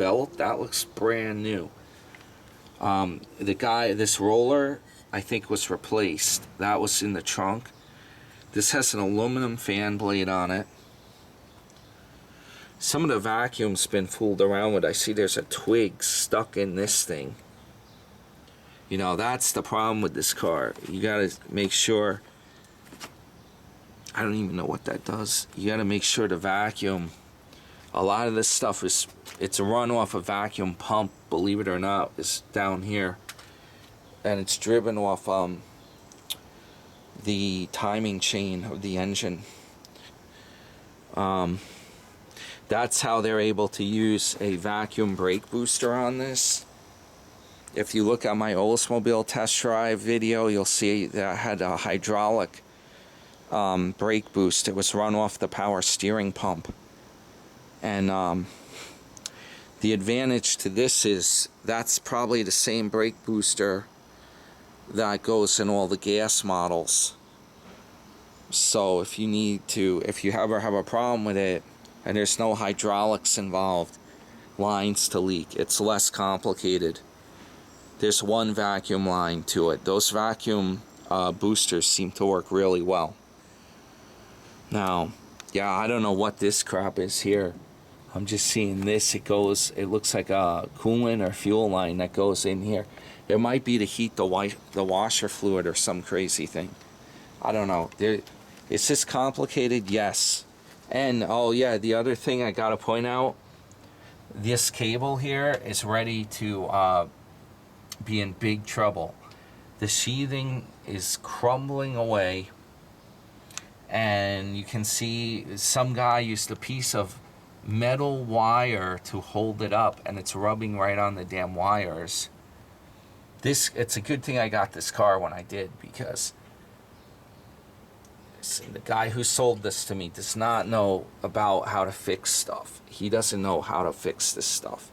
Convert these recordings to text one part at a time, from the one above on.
belt, that looks brand new. This roller, I think was replaced. That was in the trunk. This has an aluminum fan blade on it. Some of the vacuum's been fooled around with. I see there's a twig stuck in this thing. You know, that's the problem with this car. You gotta make sure, I don't even know what that does. You gotta make sure the vacuum, a lot of this stuff it's run off a vacuum pump, believe it or not, is down here. And it's driven off the timing chain of the engine. That's how they're able to use a vacuum brake booster on this. If you look at my Oldsmobile test drive video, you'll see that I had a hydraulic brake boost. It was run off the power steering pump. And the advantage to this is that's probably the same brake booster that goes in all the gas models. So if you ever have a problem with it and there's no hydraulics involved, lines to leak, it's less complicated. There's one vacuum line to it. Those vacuum boosters seem to work really well. Now, yeah, I don't know what this crap is here. I'm just seeing this. It looks like a coolant or fuel line that goes in here. It might be to heat the washer fluid or some crazy thing. I don't know. Is this complicated? Yes. And, oh yeah, the other thing I gotta point out, this cable here is ready to be in big trouble. The sheathing is crumbling away, and you can see some guy used a piece of metal wire to hold it up, and it's rubbing right on the damn wires. It's a good thing I got this car when I did, because the guy who sold this to me does not know about how to fix stuff. He doesn't know how to fix this stuff.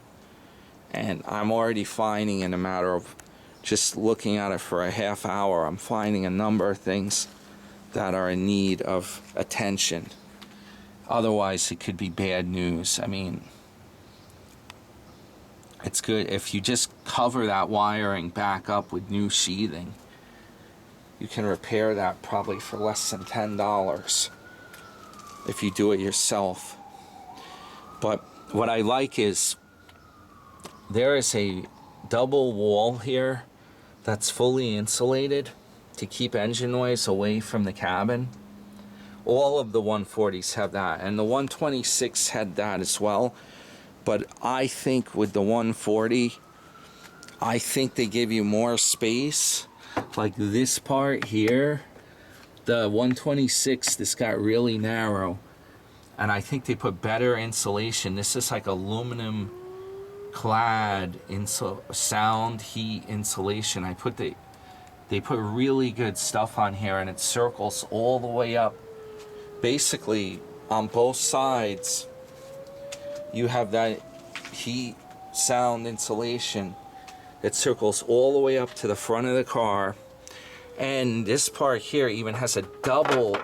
And I'm already finding, in a matter of just looking at it for a half hour, I'm finding a number of things that are in need of attention. Otherwise, it could be bad news. I mean, it's good if you just cover that wiring back up with new sheathing. You can repair that probably for less than $10 if you do it yourself. But what I like is there is a double wall here that's fully insulated to keep engine noise away from the cabin. All of the 140s have that, and the 126 had that as well. But I think with the 140, I think they give you more space. Like this part here, the 126, this got really narrow, and I think they put better insulation. This is like aluminum clad sound heat insulation. They put really good stuff on here, and it circles all the way up. Basically, on both sides, you have that heat sound insulation. It circles all the way up to the front of the car. And this part here even has a double,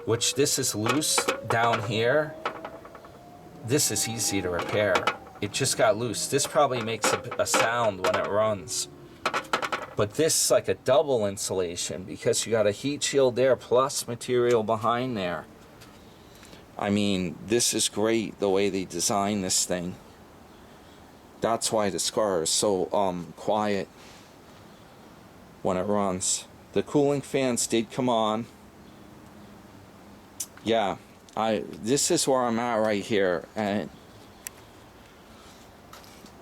which this is loose down here. This is easy to repair. It just got loose. This probably makes a sound when it runs. But this is like a double insulation because you got a heat shield there plus material behind there. I mean, this is great the way they designed this thing. That's why this car is so quiet when it runs. The cooling fans did come on. Yeah, this is where I'm at right here, and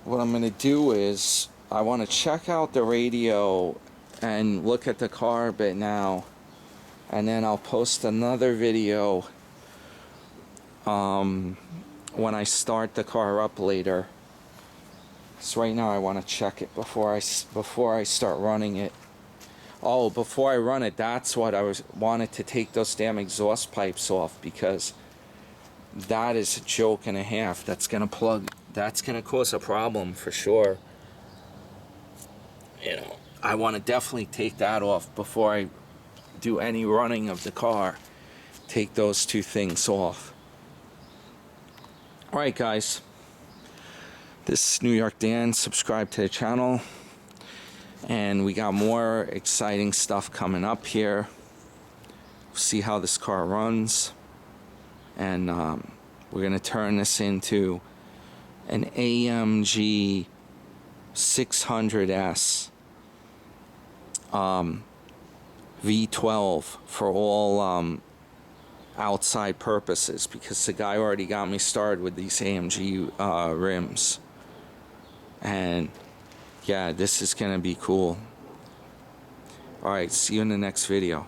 what I'm gonna do is I want to check out the radio and look at the car a bit now, and then I'll post another video when I start the car up later. So right now I want to check it before I start running it. Oh, before I run it, that's what I wanted to take those damn exhaust pipes off, because that is a joke and a half. That's gonna cause a problem for sure. You know, I want to definitely take that off before I do any running of the car. Take those two things off. Alright guys, This is New York Dan. Subscribe to the channel. And we got more exciting stuff coming up here. See how this car runs. And we're going to turn this into an AMG 600S V12 for all outside purposes, because the guy already got me started with these AMG rims. And yeah, this is gonna be cool. Alright, see you in the next video.